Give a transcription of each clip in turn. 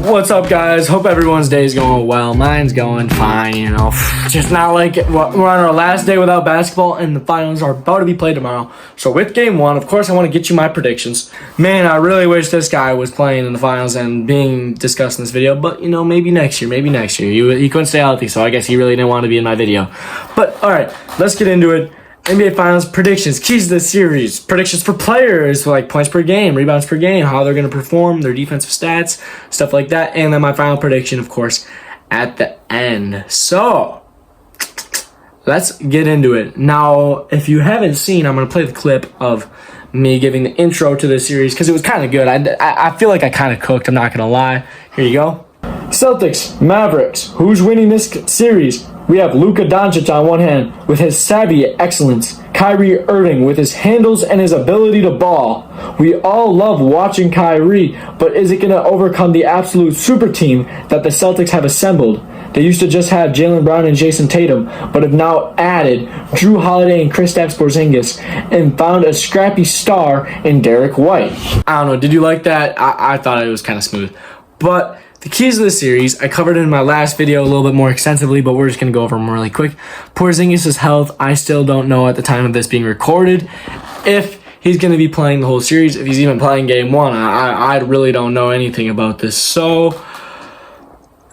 What's up, guys? Hope everyone's day is going well. Mine's going fine, you know. Just not like it. We're on our last day without basketball, and the finals are about to be played tomorrow. So with game one, of course, I want to get you my predictions. Man, I really wish this guy was playing in the finals and being discussed in this video, but, you know, maybe next year. He couldn't stay healthy, so I guess he really didn't want to be in my video. But, all right, let's get into it. NBA Finals predictions, keys to the series, predictions for players, like points per game, rebounds per game, how they're going to perform, their defensive stats, stuff like that. And then my final prediction, of course, at the end. So, let's get into it. Now, if you haven't seen, I'm going to play the clip of me giving the intro to this series because it was kind of good. I feel like I kind of cooked, I'm not going to lie. Here you go. Celtics, Mavericks, who's winning this series? We have Luka Doncic on one hand with his savvy excellence, Kyrie Irving with his handles and his ability to ball. We all love watching Kyrie, but is it going to overcome the absolute super team that the Celtics have assembled? They used to just have Jaylen Brown and Jason Tatum, but have now added Drew Holiday and Kristaps Porzingis and found a scrappy star in Derek White. I don't know, did you like that? I thought it was kind of smooth. But the keys of the series, I covered in my last video a little bit more extensively, but we're just going to go over them really quick. Porzingis' health, I still don't know at the time of this being recorded if he's going to be playing the whole series, if he's even playing game one. I really don't know anything about this. So,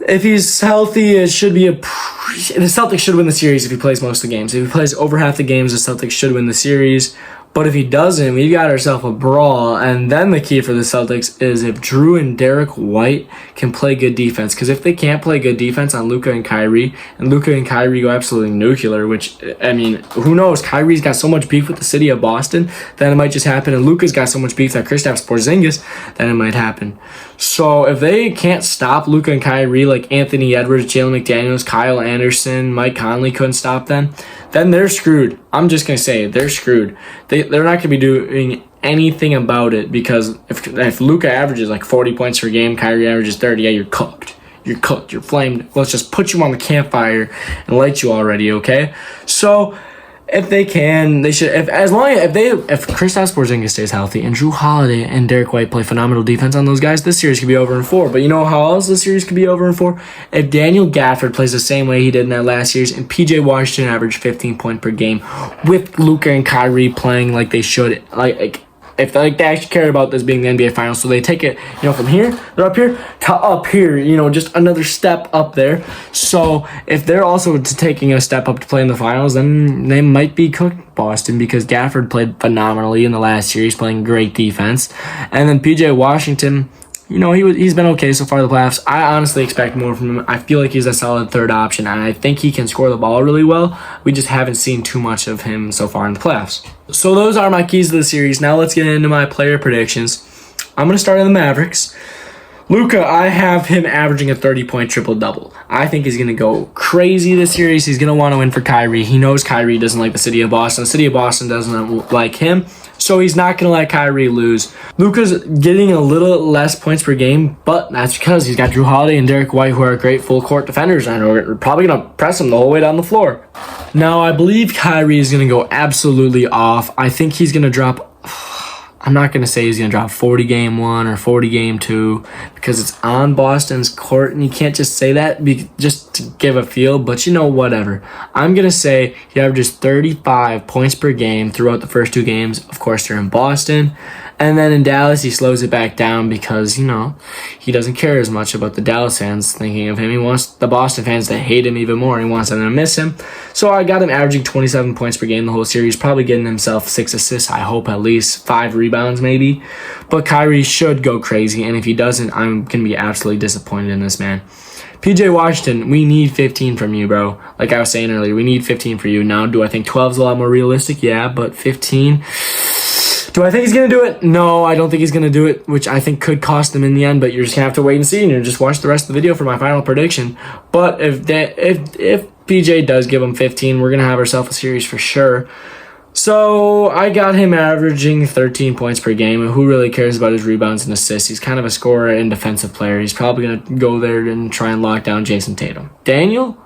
if he's healthy, it should be the Celtics should win the series if he plays most of the games. If he plays over half the games, the Celtics should win the series. But if he doesn't, we've got ourselves a brawl. And then the key for the Celtics is if Drew and Derek White can play good defense. Because if they can't play good defense on Luka and Kyrie go absolutely nuclear, which, I mean, who knows? Kyrie's got so much beef with the city of Boston that it might just happen. And Luka's got so much beef with Kristaps Porzingis that it might happen. So if they can't stop Luka and Kyrie like Anthony Edwards, Jalen McDaniels, Kyle Anderson, Mike Conley couldn't stop them, then they're screwed. I'm just going to say they're screwed. They're not going to be doing anything about it because if Luka averages like 40 points per game, Kyrie averages 30, yeah, you're cooked. You're cooked. You're flamed. Let's just put you on the campfire and light you already, okay? So if they can, they should. If Kristaps Porzingis stays healthy and Drew Holiday and Derek White play phenomenal defense on those guys, this series could be over in 4. But you know how else this series could be over in 4? If Daniel Gafford plays the same way he did in that last series and PJ Washington averaged 15 points per game with Luka and Kyrie playing like they should, if they actually care about this being the NBA Finals, so they take it, from here, they're up here, to up here, just another step up there. So if they're also taking a step up to play in the Finals, then they might be cooked, Boston, because Gafford played phenomenally in the last series, playing great defense. And then PJ Washington, he's been okay so far in the playoffs. I honestly expect more from him. I feel like he's a solid third option, and I think he can score the ball really well. We just haven't seen too much of him so far in the playoffs. So those are my keys to the series. Now let's get into my player predictions. I'm going to start in the Mavericks. Luka, I have him averaging a 30-point triple-double. I think he's going to go crazy this series. He's going to want to win for Kyrie. He knows Kyrie doesn't like the city of Boston. The city of Boston doesn't like him. So he's not going to let Kyrie lose. Luka's getting a little less points per game, but that's because he's got Drew Holiday and Derek White, who are great full-court defenders, and are probably going to press him the whole way down the floor. Now, I believe Kyrie is going to go absolutely off. I think he's going to drop... I'm not going to say he's going to drop 40 game 1 or 40 game 2 because it's on Boston's court, and you can't just say that just to give a feel, but whatever. I'm going to say he averages 35 points per game throughout the first 2 games. Of course, they're in Boston. And then in Dallas, he slows it back down because, he doesn't care as much about the Dallas fans thinking of him. He wants the Boston fans to hate him even more. He wants them to miss him. So I got him averaging 27 points per game the whole series, probably getting himself 6 assists, I hope at least 5 rebounds maybe. But Kyrie should go crazy, and if he doesn't, I'm going to be absolutely disappointed in this man. PJ Washington, we need 15 from you, bro. Like I was saying earlier, we need 15 for you. Now, do I think 12 is a lot more realistic? Yeah, but 15... Do I think he's going to do it? No, I don't think he's going to do it, which I think could cost them in the end, but you're just going to have to wait and see, and you just watch the rest of the video for my final prediction. But if PJ does give him 15, we're going to have ourselves a series for sure. So I got him averaging 13 points per game. Who really cares about his rebounds and assists? He's kind of a scorer and defensive player. He's probably going to go there and try and lock down Jason Tatum. Daniel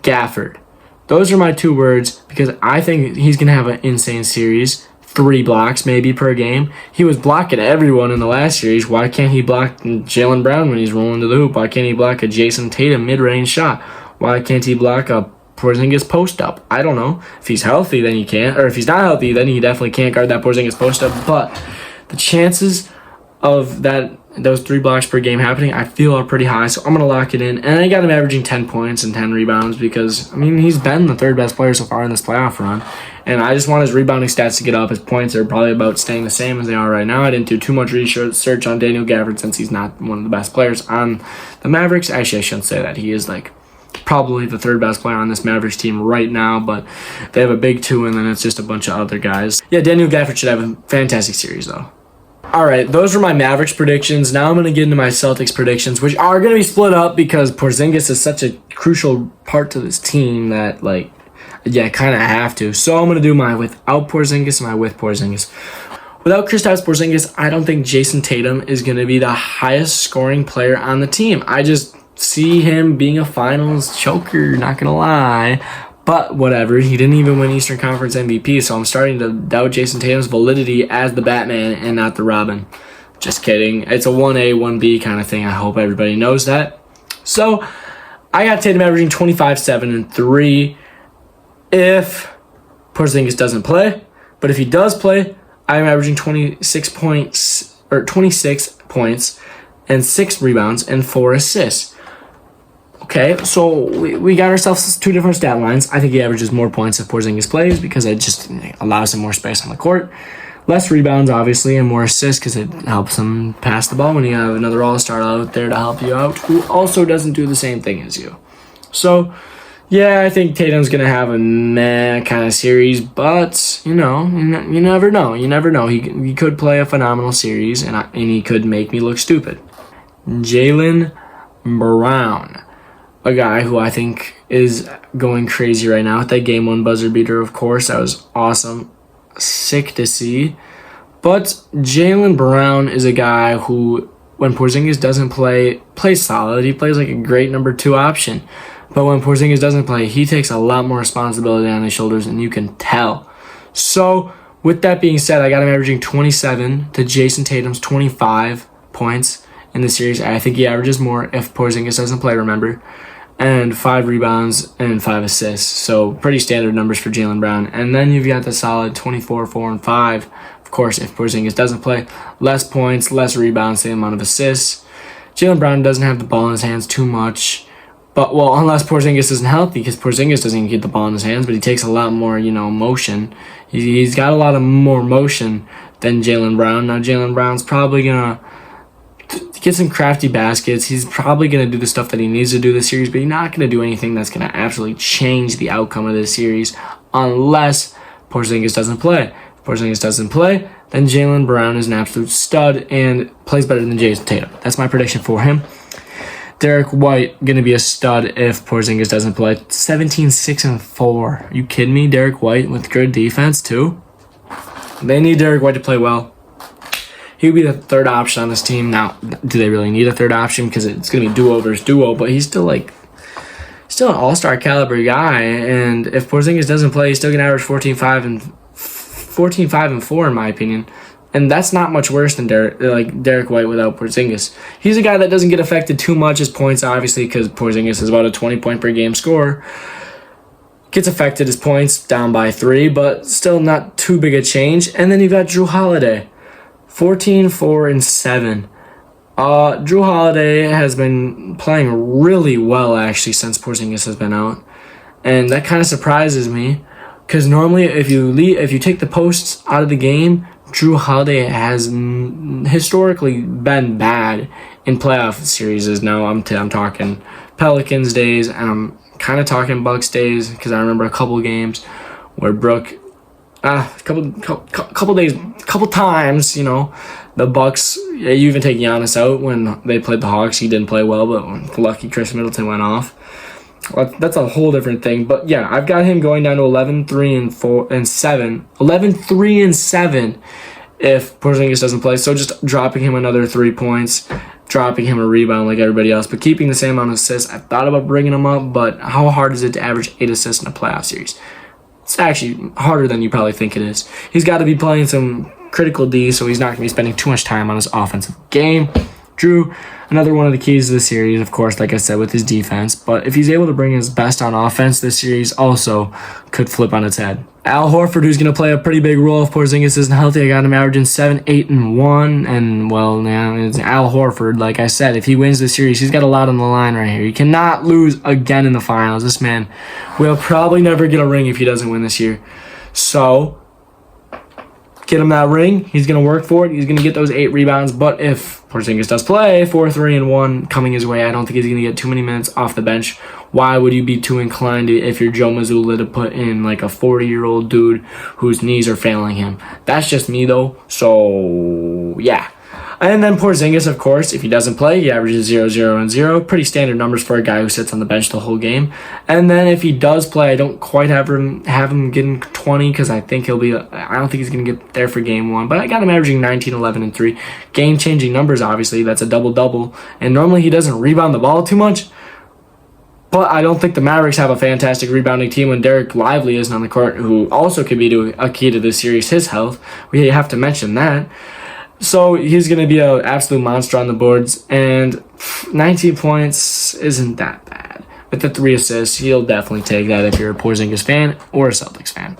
Gafford. Those are my 2 words because I think he's going to have an insane series. 3 blocks maybe per game. He was blocking everyone in the last series. Why can't he block Jaylen Brown when he's rolling to the hoop? Why can't he block a Jason Tatum mid-range shot? Why can't he block a Porzingis post-up? I don't know. If he's healthy, then he can't. Or if he's not healthy, then he definitely can't guard that Porzingis post-up. But the chances of those 3 blocks per game happening, I feel are pretty high. So I'm going to lock it in. And I got him averaging 10 points and 10 rebounds because, I mean, he's been the 3rd best player so far in this playoff run. And I just want his rebounding stats to get up. His points are probably about staying the same as they are right now. I didn't do too much research on Daniel Gafford since he's not one of the best players on the Mavericks. Actually, I shouldn't say that. He is probably the 3rd best player on this Mavericks team right now, but they have a big 2 and then it's just a bunch of other guys. Yeah, Daniel Gafford should have a fantastic series though. All right, those are my Mavericks predictions. Now I'm going to get into my Celtics predictions, which are going to be split up because Porzingis is such a crucial part to this team that, kind of have to. So I'm going to do my without Porzingis and my with Porzingis. Without Kristaps Porzingis, I don't think Jason Tatum is going to be the highest scoring player on the team. I just see him being a finals choker, not going to lie. But whatever, he didn't even win Eastern Conference MVP, so I'm starting to doubt Jason Tatum's validity as the Batman and not the Robin. Just kidding. It's a 1A, 1B kind of thing. I hope everybody knows that. So, I got Tatum averaging 25, 7, and 3 if Porzingis doesn't play. But if he does play, I'm averaging 26 points and 6 rebounds and 4 assists. Okay, so we got ourselves 2 different stat lines. I think he averages more points if Porzingis plays because it just allows him more space on the court. Less rebounds, obviously, and more assists because it helps him pass the ball when you have another all-star out there to help you out who also doesn't do the same thing as you. So, yeah, I think Tatum's going to have a meh kind of series, but, you never know. You never know. He could play a phenomenal series, and he could make me look stupid. Jaylen Brown. A guy who I think is going crazy right now with that Game 1 buzzer beater, of course. That was awesome. Sick to see. But Jaylen Brown is a guy who, when Porzingis doesn't play, plays solid. He plays like a great number 2 option. But when Porzingis doesn't play, he takes a lot more responsibility on his shoulders, and you can tell. So, with that being said, I got him averaging 27 to Jason Tatum's 25 points in the series. I think he averages more if Porzingis doesn't play, remember. And 5 rebounds and 5 assists. So pretty standard numbers for Jaylen Brown. And then you've got the solid 24, 4, and 5. Of course, if Porzingis doesn't play, less points, less rebounds, same amount of assists. Jaylen Brown doesn't have the ball in his hands too much. But, well, unless Porzingis isn't healthy, because Porzingis doesn't even get the ball in his hands, but he takes a lot more, motion. He's got a lot of more motion than Jaylen Brown. Now, Jaylen Brown's probably going to get some crafty baskets. He's probably going to do the stuff that he needs to do this series, but he's not going to do anything that's going to absolutely change the outcome of this series unless Porzingis doesn't play. If Porzingis doesn't play, then Jaylen Brown is an absolute stud and plays better than Jason Tatum. That's my prediction for him. Derek White going to be a stud if Porzingis doesn't play. 17, 6, and 4. Are you kidding me? Derek White with good defense too? They need Derek White to play well. He would be the 3rd option on this team. Now, do they really need a 3rd option? Because it's going to be duo, but he's still an all-star caliber guy. And if Porzingis doesn't play, he's still going to average 14, 5, and 4 in my opinion. And that's not much worse than Derek White without Porzingis. He's a guy that doesn't get affected too much. His points, obviously, because Porzingis is about a 20-point-per-game scorer. Gets affected his points down by 3, but still not too big a change. And then you've got Jrue Holiday. 14, 4, and 7. Jrue Holiday has been playing really well, actually, since Porzingis has been out. And that kind of surprises me, because normally if you take the posts out of the game, Jrue Holiday has historically been bad in playoff series. Now I'm talking Pelicans days, and I'm kind of talking Bucks days, because I remember a couple games where Brook... couple times, the Bucks. You even take Giannis out when they played the Hawks. He didn't play well, but lucky Chris Middleton went off. Well, that's a whole different thing. But yeah, I've got him going down to 11, 3, and 4 and 7. 11, 3, and 7 if Porzingis doesn't play. So just dropping him another 3 points, dropping him a rebound like everybody else, but keeping the same amount of assists. I thought about bringing him up, but how hard is it to average 8 assists in a playoff series? It's actually harder than you probably think it is. He's got to be playing some critical D, so he's not going to be spending too much time on his offensive game. Drew, another one of the keys to the series, of course, like I said, with his defense. But if he's able to bring his best on offense, this series also could flip on its head. Al Horford, who's going to play a pretty big role if Porzingis isn't healthy. I got him averaging 7, 8, and 1. And, well, now it's Al Horford. Like I said, if he wins the series, he's got a lot on the line right here. He cannot lose again in the finals. This man will probably never get a ring if he doesn't win this year. So get him that ring. He's going to work for it. He's going to get those 8 rebounds. But if Porzingis does play 4, 3, and 1 coming his way, I don't think he's going to get too many minutes off the bench. Why would you be too inclined to, if you're Joe Mazzulla, to put in like a 40-year-old dude whose knees are failing him? That's just me, though. So, yeah. And then Porzingis, of course, if he doesn't play, he averages 0, 0, and 0. Pretty standard numbers for a guy who sits on the bench the whole game. And then if he does play, I don't quite have him getting 20 because I don't think he's going to get there for game 1. But I got him averaging 19, 11, and 3. Game-changing numbers, obviously. That's a double-double. And normally he doesn't rebound the ball too much. But I don't think the Mavericks have a fantastic rebounding team when Derek Lively isn't on the court, who also could be a key to this series, his health. We have to mention that. So he's going to be an absolute monster on the boards, and 19 points isn't that bad. With the 3 assists, he'll definitely take that if you're a Porzingis fan or a Celtics fan.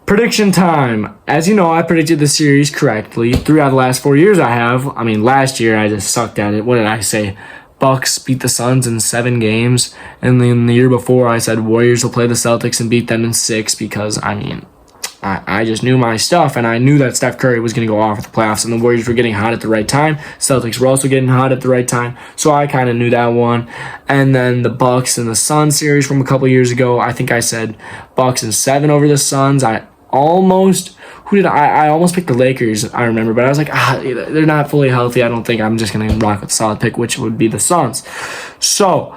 Prediction time. As you know, I predicted the series correctly. 3 out of the last 4 years I have. I mean, last year I just sucked at it. What did I say? Bucks beat the Suns in 7 games, and then the year before I said Warriors will play the Celtics and beat them in 6 because, I mean, I just knew my stuff, and I knew that Steph Curry was going to go off at the playoffs, and the Warriors were getting hot at the right time. Celtics were also getting hot at the right time, so I kind of knew that one. And then the Bucks and the Suns series from a couple years ago, I think I said Bucks in 7 over the Suns. I almost picked the Lakers, I remember, but I was like, they're not fully healthy. I don't think I'm just going to rock with a solid pick, which would be the Suns. So,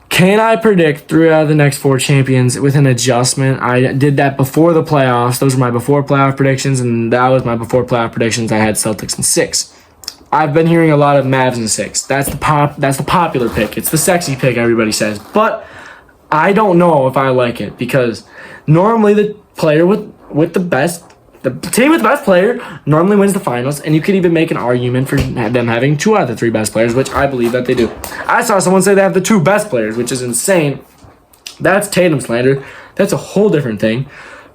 can I predict 3 out of the next 4 champions with an adjustment? I did that before the playoffs. Those were my before playoff predictions, and that was my before playoff predictions. I had Celtics in 6. I've been hearing a lot of Mavs in 6. That's the popular pick. It's the sexy pick, everybody says. But I don't know if I like it because normally the player with the best, the team with the best player normally wins the finals, and you could even make an argument for them having 2 out of the 3 best players, which I believe that they do. I saw someone say they have the 2 best players, which is insane. That's Tatum slander. That's a whole different thing.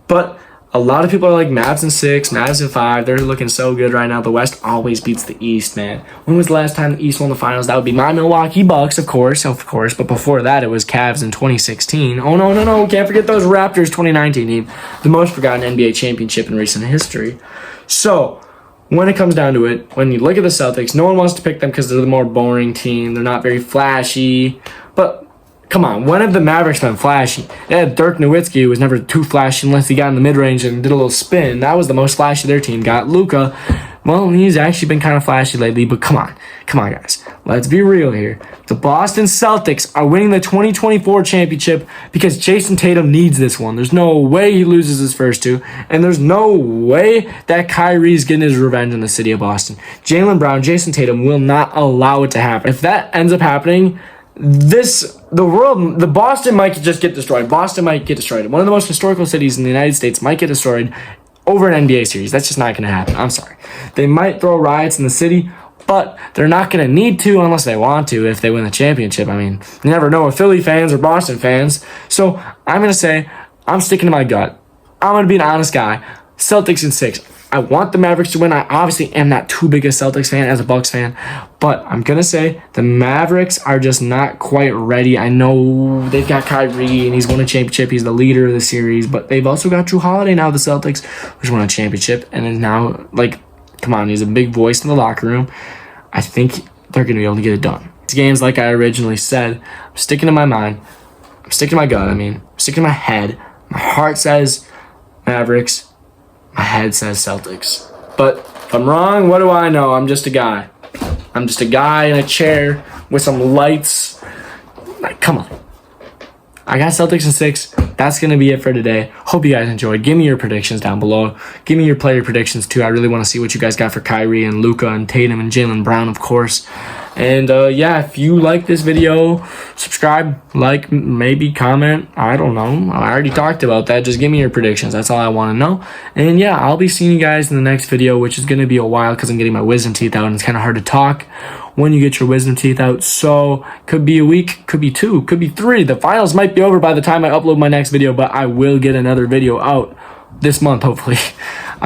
But a lot of people are like Mavs in 6, Mavs in 5. They're looking so good right now. The West always beats the East, man. When was the last time the East won the finals? That would be my Milwaukee Bucks, of course. But before that, it was Cavs in 2016. Oh, no. Can't forget those Raptors 2019 team. The most forgotten NBA championship in recent history. So, when it comes down to it, when you look at the Celtics, no one wants to pick them because they're the more boring team. They're not very flashy. But come on, when have the Mavericks been flashy? They had Dirk Nowitzki, who was never too flashy unless he got in the mid-range and did a little spin. That was the most flashy their team got. Luka, well, he's actually been kind of flashy lately, but come on, guys. Let's be real here. The Boston Celtics are winning the 2024 championship because Jason Tatum needs this one. There's no way he loses his first 2, and there's no way that Kyrie's getting his revenge in the city of Boston. Jaylen Brown, Jason Tatum will not allow it to happen. If that ends up happening, the Boston might just get destroyed. Boston might get destroyed. One of the most historical cities in the United States might get destroyed over an NBA series. That's just not going to happen. I'm sorry. They might throw riots in the city, but they're not going to need to unless they want to if they win the championship. I mean, you never know with Philly fans or Boston fans. So I'm going to say I'm sticking to my gut. I'm going to be an honest guy. Celtics in 6. I want the Mavericks to win. I obviously am not too big a Celtics fan as a Bucks fan, but I'm going to say the Mavericks are just not quite ready. I know they've got Kyrie, and he's won a championship. He's the leader of the series, but they've also got Drew Holiday now, the Celtics, who's won a championship, and is now, come on, he's a big voice in the locker room. I think they're going to be able to get it done. These games, like I originally said, I'm sticking to my mind. I'm sticking to my gut, I'm sticking to my head. My heart says Mavericks. My head says Celtics. But if I'm wrong, what do I know? I'm just a guy. I'm just a guy in a chair with some lights. Come on. I got Celtics in 6. That's going to be it for today. Hope you guys enjoyed. Give me your predictions down below. Give me your player predictions too. I really want to see what you guys got for Kyrie and Luka and Tatum and Jaylen Brown, of course. And yeah, if you like this video, subscribe, like, maybe comment. I don't know. I already talked about that. Just give me your predictions. That's all I want to know. And yeah, I'll be seeing you guys in the next video, which is going to be a while because I'm getting my wisdom teeth out and it's kind of hard to talk when you get your wisdom teeth out. So could be a week, could be 2, could be 3. The finals might be over by the time I upload my next video, but I will get another video out this month, hopefully.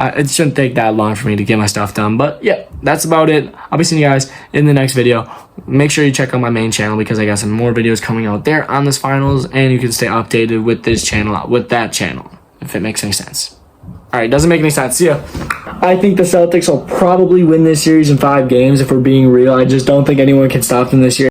It shouldn't take that long for me to get my stuff done. But yeah, that's about it. I'll be seeing you guys in the next video. Make sure you check out my main channel because I got some more videos coming out there on this finals, and you can stay updated with this channel, with that channel, if it makes any sense. All right, doesn't make any sense. See ya. I think the Celtics will probably win this series in 5 games if we're being real. I just don't think anyone can stop them this year.